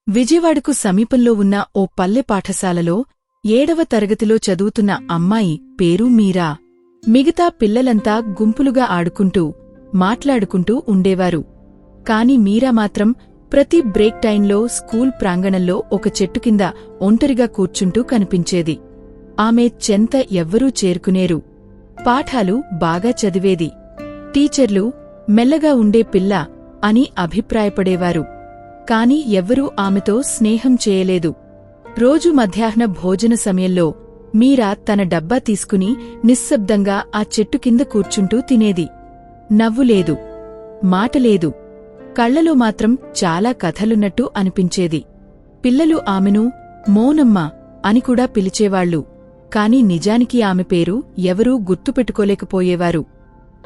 విజయవాడకు సమీపంలో ఉన్న ఓ పల్లె పాఠశాలలో 7వ తరగతిలో చదువుతున్న అమ్మాయి పేరు మీరా. మిగతా పిల్లలంతా గుంపులుగా ఆడుకుంటూ, మాట్లాడుకుంటూ ఉండేవారు. కాని మీరా మాత్రం ప్రతి బ్రేక్ టైంలో స్కూల్ ప్రాంగణంలో ఒక చెట్టు కింద ఒంటరిగా కూర్చుంటూ కనిపించేది. ఆమె చెంత ఎవ్వరూ చేరుకునేరు. పాఠాలు బాగా చదివేది. టీచర్లు మెల్లగా ఉండే పిల్ల అని అభిప్రాయపడేవారు. కాని ఎవ్వరూ ఆమెతో స్నేహం చేయలేదు. రోజు మధ్యాహ్న భోజన సమయంలో మీరా తన డబ్బా తీసుకుని నిశ్శబ్దంగా ఆ చెట్టు కింద కూర్చుంటూ తినేది. నవ్వులేదు, మాటలేదు, కళ్లలో మాత్రం చాలా కథలున్నట్టు అనిపించేది. పిల్లలు ఆమెను మోనమ్మ అని కూడా పిలిచేవాళ్లు. కాని నిజానికి ఆమె పేరు ఎవరూ గుర్తుపెట్టుకోలేకపోయేవారు.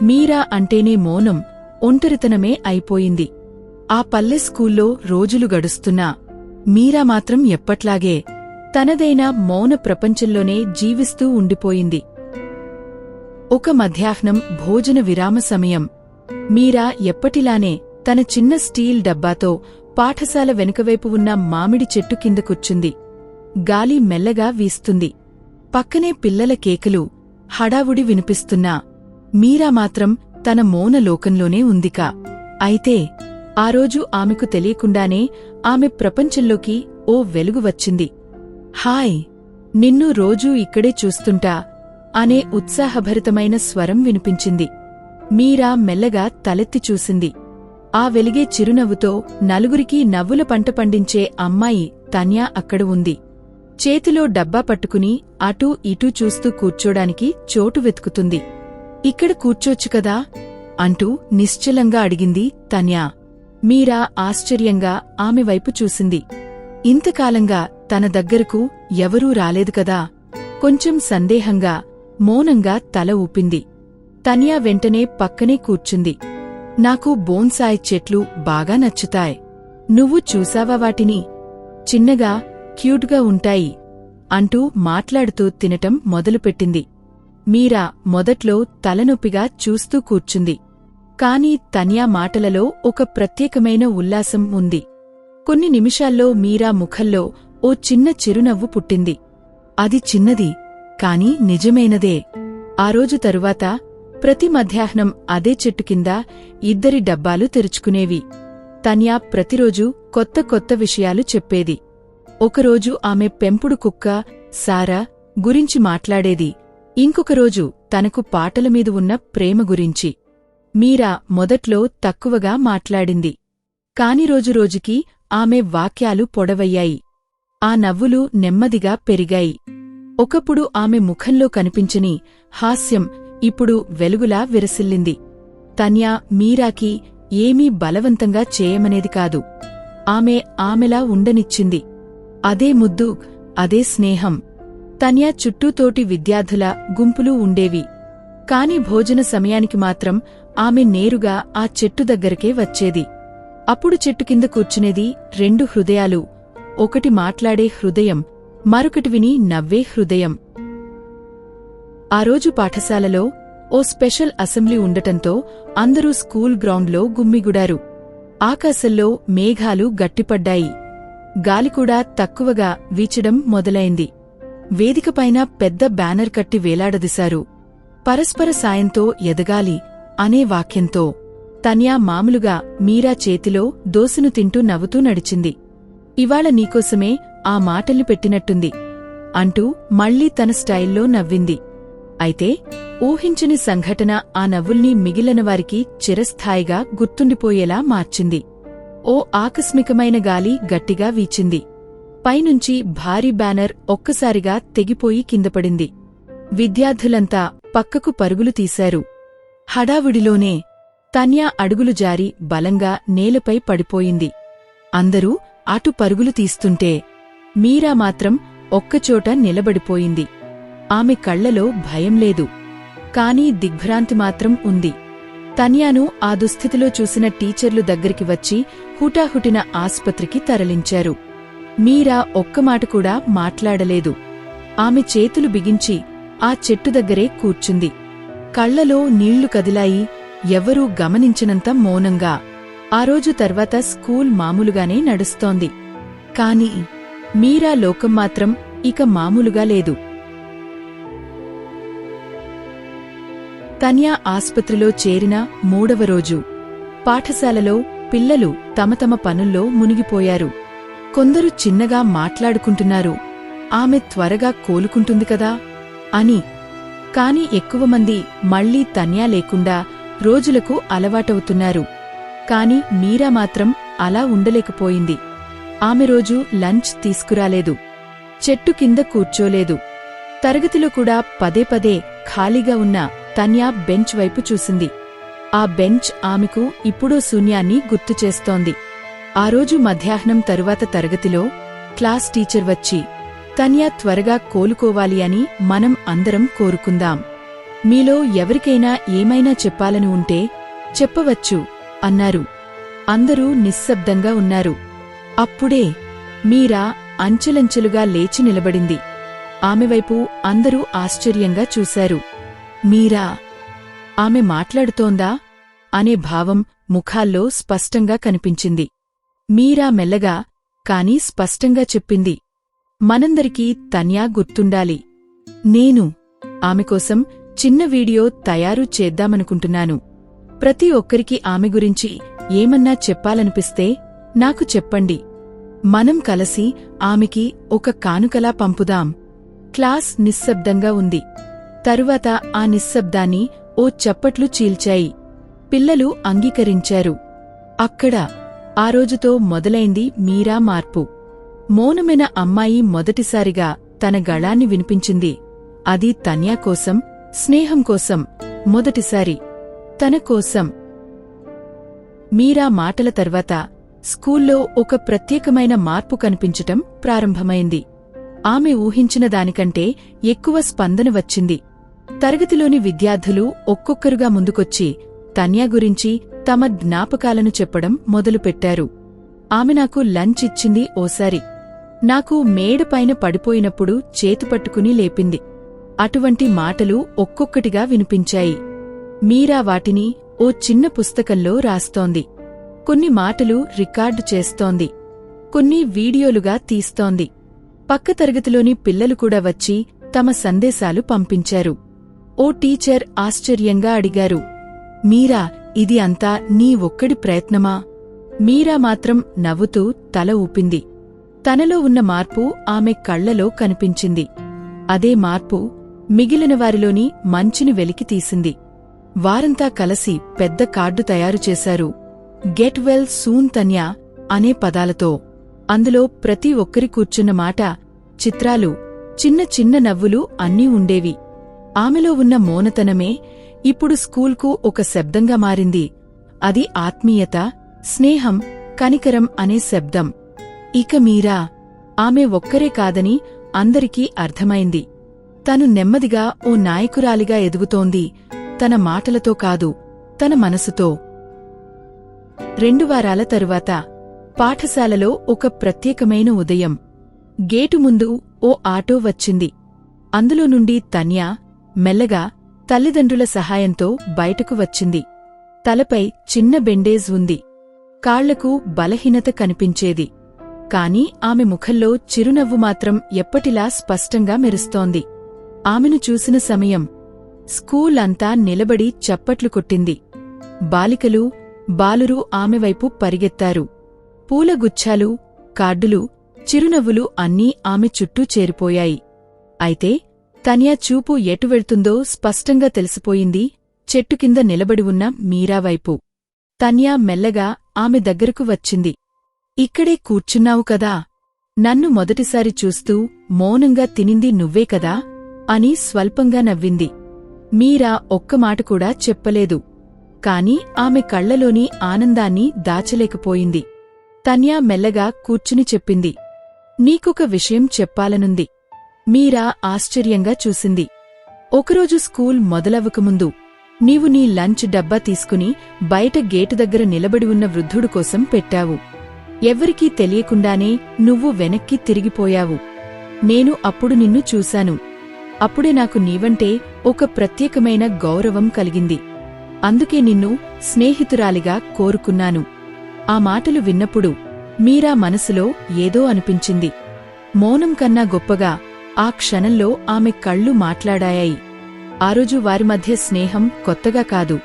మీరా అంటేనే మౌనం, ఒంటరితనమే అయిపోయింది. ఆ పల్లె స్కూల్లో రోజులు గడుస్తున్నా మీరా మాత్రం ఎప్పట్లాగే తనదైన మౌన ప్రపంచంలోనే జీవిస్తూ ఉండిపోయింది. ఒక మధ్యాహ్నం భోజన విరామ సమయం. మీరా ఎప్పటిలానే తన చిన్న స్టీల్ డబ్బాతో పాఠశాల వెనుకవైపు ఉన్న మామిడి చెట్టు కింద కూర్చుంది. గాలి మెల్లగా వీస్తుంది. పక్కనే పిల్లల కేకలు, హడావుడి వినిపిస్తున్నా మీరా మాత్రం తన మౌన లోకంలోనే ఉందిక. అయితే ఆ రోజు ఆమెకు తెలియకుండానే ఆమె ప్రపంచంలోకి ఓ వెలుగు వచ్చింది. హాయ్, నిన్ను రోజూ ఇక్కడే చూస్తుంటా అనే ఉత్సాహభరితమైన స్వరం వినిపించింది. మీరా మెల్లగా తలెత్తి చూసింది. ఆ వెలిగే చిరునవ్వుతో నలుగురికి నవ్వుల పంట పండించే అమ్మాయి తన్యా అక్కడ ఉంది. చేతిలో డబ్బా పట్టుకుని అటూ ఇటూ చూస్తూ కూర్చోడానికి చోటు వెతుకుతుంది. ఇక్కడ కూర్చోచ్చు కదా అంటూ నిశ్చలంగా అడిగింది తన్యా. మీరా ఆశ్చర్యంగా ఆమె వైపు చూసింది. ఇంతకాలంగా తన దగ్గరకు ఎవరూ రాలేదు కదా. కొంచెం సందేహంగా, మౌనంగా తల ఊపింది. తన్యా వెంటనే పక్కనే కూర్చుంది. నాకు బోన్సాయ్ చెట్లు బాగా నచ్చుతాయ్. నువ్వు చూసావా వాటిని? చిన్నగా, క్యూట్గా ఉంటాయి అంటూ మాట్లాడుతూ తినటం మొదలుపెట్టింది. మీరా మొదట్లో తలనొప్పిగా చూస్తూ కూర్చుంది. కాని తన్యా మాటలలో ఒక ప్రత్యేకమైన ఉల్లాసం ఉంది. కొన్ని నిమిషాల్లో మీరా ముఖంలో ఓ చిన్న చిరునవ్వు పుట్టింది. అది చిన్నది, కాని నిజమైనదే. ఆ రోజు తరువాత ప్రతి మధ్యాహ్నం అదే చెట్టు కింద ఇద్దరి డబ్బాలు తెరుచుకునేవి. తన్యా ప్రతిరోజూ కొత్త కొత్త విషయాలు చెప్పేది. ఒకరోజు ఆమె పెంపుడు కుక్క సారా గురించి మాట్లాడేది. ఇంకొకరోజు తనకు పాటలమీద ఉన్న ప్రేమ గురించి. మీరా మొదట్లో తక్కువగా మాట్లాడింది. కాని రోజురోజుకీ ఆమె వాక్యాలు పొడవయ్యాయి. ఆ నవ్వులు నెమ్మదిగా పెరిగాయి. ఒకప్పుడు ఆమె ముఖంలో కనిపించని హాస్యం ఇప్పుడు వెలుగులా విరసిల్లింది. తన్యా మీరాకి ఏమీ బలవంతంగా చేయమనేది కాదు. ఆమెలా ఉండనిచ్చింది. అదే ముద్దు, అదే స్నేహం. తన్యా చుట్టూతోటి విద్యార్థుల గుంపులు ఉండేవి. కాని భోజన సమయానికి మాత్రం ఆమె నేరుగా ఆ చెట్టు దగ్గరకే వచ్చేది. అప్పుడు చెట్టు కింద కూర్చునేది 2 హృదయాలు. ఒకటి మాట్లాడే హృదయం, మరొకటి విని నవ్వే హృదయం. ఆ రోజు పాఠశాలలో ఓ స్పెషల్ అసెంబ్లీ ఉండటంతో అందరూ స్కూల్ గ్రౌండ్లో గుమ్మిగుడారు. ఆకాశంలో మేఘాలు గట్టిపడ్డాయి. గాలికూడా తక్కువగా వీచడం మొదలైంది. వేదికపైన పెద్ద బ్యానర్ కట్టి వేలాడదీశారు. పరస్పర సాయంతో ఎదగాలి అనే వాక్యంతో. తన్యా మామూలుగా మీరా చేతిలో దోసెను తింటూ నవ్వుతూ నడిచింది. ఇవాళ నీకోసమే ఆ మాటల్ని పెట్టినట్టుంది అంటూ మళ్లీ తన స్టైల్లో నవ్వింది. అయితే ఊహించని సంఘటన ఆ నవ్వుల్ని మిగిలినవారికి చిరస్థాయిగా గుర్తుండిపోయేలా మార్చింది. ఓ ఆకస్మికమైన గాలి గట్టిగా వీచింది. పైనుంచి భారీ బ్యానర్ ఒక్కసారిగా తెగిపోయి కిందపడింది. విద్యార్థులంతా పక్కకు పరుగులు తీశారు. హడావుడిలోనే తన్యా అడుగులు జారి బలంగా నేలపై పడిపోయింది. అందరూ అటు పరుగులు తీస్తుంటే మీరా మాత్రం ఒక్కచోట నిలబడిపోయింది. ఆమె కళ్లలో భయం లేదు, కాని దిగ్భ్రాంతి మాత్రం ఉంది. తన్యాను ఆ దుస్థితిలో చూసిన టీచర్లు దగ్గరికి వచ్చి హుటాహుటిన ఆస్పత్రికి తరలించారు. మీరా ఒక్కమాట కూడా మాట్లాడలేదు. ఆమె చేతులు బిగించి ఆ చెట్టు దగ్గరే కూర్చుంది. కళ్లలో నీళ్లు కదిలాయి. ఎవరూ గమనించనంత మౌనంగా. ఆ రోజు తర్వాత స్కూల్ మామూలుగానే నడుస్తోంది. కాని మీరా లోకం మాత్రం ఇక మామూలుగా లేదు. తన్యా ఆస్పత్రిలో చేరిన 3వ రోజు పాఠశాలలో పిల్లలు తమ తమ పనుల్లో మునిగిపోయారు. కొందరు చిన్నగా మాట్లాడుకుంటున్నారు, ఆమె త్వరగా కోలుకుంటుంది కదా అని. కాని ఎక్కువమంది మళ్లీ తన్యా లేకుండా రోజులకు అలవాటవుతున్నారు. కాని మీరా మాత్రం అలా ఉండలేకపోయింది. ఆమె రోజు లంచ్ తీసుకురాలేదు, చెట్టు కింద కూర్చోలేదు. తరగతిలో కూడా పదే పదే ఖాళీగా ఉన్న తన్యా బెంచ్ వైపు చూసింది. ఆ బెంచ్ ఆమెకు ఇప్పుడో శూన్యాన్ని గుర్తుచేస్తోంది. ఆ రోజు మధ్యాహ్నం తరువాత తరగతిలో క్లాస్ టీచర్ వచ్చి, తన్యా త్వరగా కోలుకోవాలి అని మనం అందరం కోరుకుందాం. మీలో ఎవరికైనా ఏమైనా చెప్పాలని ఉంటే చెప్పవచ్చు అన్నారు. అందరూ నిశ్శబ్దంగా ఉన్నారు. అప్పుడే మీరా అంచెలంచెలుగా లేచి నిలబడింది. ఆమెవైపు అందరూ ఆశ్చర్యంగా చూశారు. మీరా, ఆమె మాట్లాడుతోందా అనే భావం ముఖాల్లో స్పష్టంగా కనిపించింది. మీరా మెల్లగా కాని స్పష్టంగా చెప్పింది, మనందరికీ తన్యా గుర్తుండాలి. నేను ఆమెకోసం చిన్న వీడియో తయారు చేద్దామనుకుంటున్నాను. ప్రతి ఒక్కరికి ఆమె గురించి ఏమన్నా చెప్పాలనిపిస్తే నాకు చెప్పండి. మనం కలిసి ఆమెకి ఒక కానుకలా పంపుదాం. క్లాస్ నిశ్శబ్దంగా ఉంది. తరువాత ఆ నిశ్శబ్దాన్ని ఓ చప్పట్లు చీల్చాయి. పిల్లలు అంగీకరించారు. అక్కడ ఆ రోజుతో మొదలైంది మీరా మార్పు. మౌనమైన అమ్మాయి మొదటిసారిగా తన గళాన్ని వినిపించింది. అది తన్యా కోసం, స్నేహం కోసం, మొదటిసారి తన కోసం. మీరా మాటల తర్వాత స్కూల్లో ఒక ప్రత్యేకమైన మార్పు కనిపించటం ప్రారంభమైంది. ఆమె ఊహించిన దానికంటే ఎక్కువ స్పందన వచ్చింది. తరగతిలోని విద్యార్థులు ఒక్కొక్కరుగా ముందుకొచ్చి తన్యా గురించి తమ జ్ఞాపకాలను చెప్పడం మొదలుపెట్టారు. ఆమె నాకు లంచ్ ఇచ్చింది ఓసారి. నాకు మేడపైన పడిపోయినప్పుడు చేతుపట్టుకుని లేపింది. అటువంటి మాటలు ఒక్కొక్కటిగా వినిపించాయి. మీరా వాటిని ఓ చిన్న పుస్తకంలో రాస్తోంది. కొన్ని మాటలు రికార్డు చేస్తోంది. కొన్ని వీడియోలుగా తీస్తోంది. పక్క తరగతిలోని పిల్లలు కూడా వచ్చి తమ సందేశాలు పంపించారు. ఓ టీచర్ ఆశ్చర్యంగా అడిగారు, మీరా, ఇది అంతా నీ ఒక్కడి ప్రయత్నమా? మీరా మాత్రం నవ్వుతూ తల ఊపింది. తనలో ఉన్న మార్పు ఆమె కళ్లలో కనిపించింది. అదే మార్పు మిగిలిన వారిలోని మంచిని వెలికి తీసింది. వారంతా కలసి పెద్ద కార్డు తయారుచేశారు. గెట్ వెల్ సూన్ తన్యా అనే పదాలతో. అందులో ప్రతి ఒక్కరి కూర్చున్న మాట, చిత్రాలు, చిన్న చిన్న నవ్వులు అన్నీ ఉండేవి. ఆమెలో ఉన్న మౌనతనమే ఇప్పుడు స్కూల్కు ఒక శబ్దంగా మారింది. అది ఆత్మీయత, స్నేహం, కనికరం అనే శబ్దం. ఇక మీరా, ఆమె ఒక్కరే కాదని అందరికీ అర్థమైంది. తను నెమ్మదిగా ఓ నాయకురాలిగా ఎదుగుతోంది, తన మాటలతో కాదు, తన మనసుతో. 2 వారాల తరువాత పాఠశాలలో ఒక ప్రత్యేకమైన ఉదయం. గేటు ముందు ఓ ఆటో వచ్చింది. అందులో నుండి తన్యా మెల్లగా తల్లిదండ్రుల సహాయంతో బయటకు వచ్చింది. తలపై చిన్న బెండేజ్ ఉంది. కాళ్లకు బలహీనత కనిపించేది. కాని ఆమె ముఖంలో చిరునవ్వు మాత్రం ఎప్పటిలా స్పష్టంగా మెరుస్తోంది. ఆమెను చూసిన సమయం స్కూల్ అంతా నిలబడి చప్పట్లు కొట్టింది. బాలికలు, బాలురు ఆమెవైపు పరిగెత్తారు. పూలగుచ్చాలు, కార్డులు, చిరునవ్వులు అన్నీ ఆమె చుట్టూ చేరిపోయాయి. అయితే తన్యా చూపు ఎటు వెళ్తుందో స్పష్టంగా తెలిసిపోయింది, చెట్టు కింద నిలబడి ఉన్న మీరావైపు. తన్యా మెల్లగా ఆమె దగ్గరకు వచ్చింది. ఇక్కడే కూర్చున్నావు కదా, నన్ను మొదటిసారి చూస్తూ మౌనంగా తినింది నువ్వే కదా అని స్వల్పంగా నవ్వింది. మీరా ఒక్క మాట కూడా చెప్పలేదు. కాని ఆమె కళ్లలోని ఆనందాన్ని దాచలేకపోయింది. తన్యా మెల్లగా కూర్చుని చెప్పింది, నీకొక విషయం చెప్పాలనుంది. మీరా ఆశ్చర్యంగా చూసింది. ఒకరోజు స్కూల్ మొదలవ్వకముందు నీవు నీ లంచ్ డబ్బా తీసుకుని బయట గేటు దగ్గర నిలబడి ఉన్న వృద్ధుడు కోసం పెట్టావు. ఎవ్వరికీ తెలియకుండానే నువ్వు వెనక్కి తిరిగిపోయావు. నేను అప్పుడు నిన్ను చూశాను. అప్పుడే నాకు నీవంటే ఒక ప్రత్యేకమైన గౌరవం కలిగింది. అందుకే నిన్ను స్నేహితురాలిగా కోరుకున్నాను. ఆ మాటలు విన్నప్పుడు మీరా మనసులో ఏదో అనిపించింది. మౌనం కన్నా గొప్పగా ఆ క్షణంలో ఆమె కళ్ళు మాట్లాడాయి. ఆ రోజు వారి మధ్య స్నేహం కొత్తగా కాదు,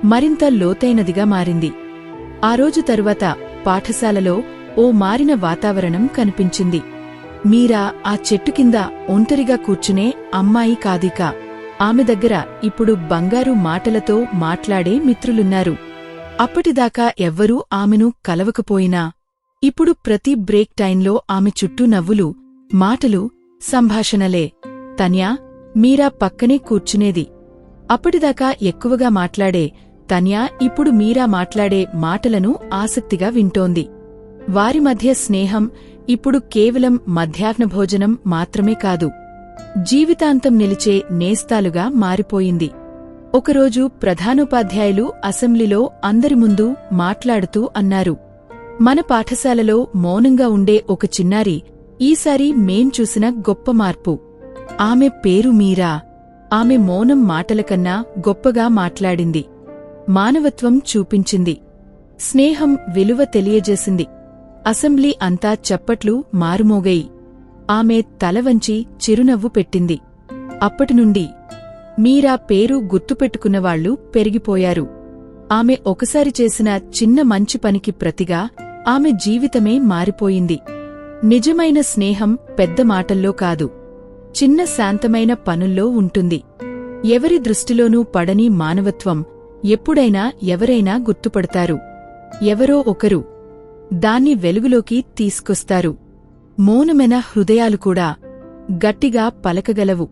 మరింత లోతైనదిగా మారింది. ఆ రోజు తరువాత పాఠశాలలో ఓ మారిన వాతావరణం కనిపించింది. మీరా ఆ చెట్టు కింద ఒంటరిగా కూర్చునే అమ్మాయి కాదిక. ఆమె దగ్గర ఇప్పుడు బంగారు మాటలతో మాట్లాడే మిత్రులున్నారు. అప్పటిదాకా ఎవ్వరూ ఆమెను కలవకపోయినా ఇప్పుడు ప్రతి బ్రేక్ టైంలో ఆమె చుట్టూ నవ్వులు, మాటలు, సంభాషణలే. తన్యా మీరా పక్కనే కూర్చునేది. అప్పటిదాకా ఎక్కువగా మాట్లాడే తన్యా ఇప్పుడు మీరా మాట్లాడే మాటలను ఆసక్తిగా వింటోంది. వారి మధ్య స్నేహం ఇప్పుడు కేవలం మధ్యాహ్న భోజనం మాత్రమే కాదు, జీవితాంతం నిలిచే నేస్తాలుగా మారిపోయింది. ఒకరోజు ప్రధానోపాధ్యాయులు అసెంబ్లీలో అందరి ముందు మాట్లాడుతూ అన్నారు, మన పాఠశాలలో మౌనంగా ఉండే ఒక చిన్నారి ఈసారి మేం చూసిన గొప్ప మార్పు. ఆమె పేరు మీరా. ఆమె మౌనం మాటలకన్నా గొప్పగా మాట్లాడింది. మానవత్వం చూపించింది. స్నేహం విలువ తెలియజేసింది. అసెంబ్లీ అంతా చప్పట్లు మారుమోగాయి. ఆమె తలవంచి చిరునవ్వు పెట్టింది. అప్పటినుండి మీరా పేరు గుర్తుపెట్టుకున్నవాళ్లు పెరిగిపోయారు. ఆమె ఒకసారి చేసిన చిన్న మంచి పనికి ప్రతిగా ఆమె జీవితమే మారిపోయింది. నిజమైన స్నేహం పెద్ద మాటల్లో కాదు, చిన్న శాంతమైన పనుల్లో ఉంటుంది. ఎవరి దృష్టిలోనూ పడని మానవత్వం ఎప్పుడైనా ఎవరైనా గుర్తుపడతారు. ఎవరో ఒకరు దాన్ని వెలుగులోకి తీసుకొస్తారు. మౌనమైన హృదయాలు కూడా గట్టిగా పలకగలవు.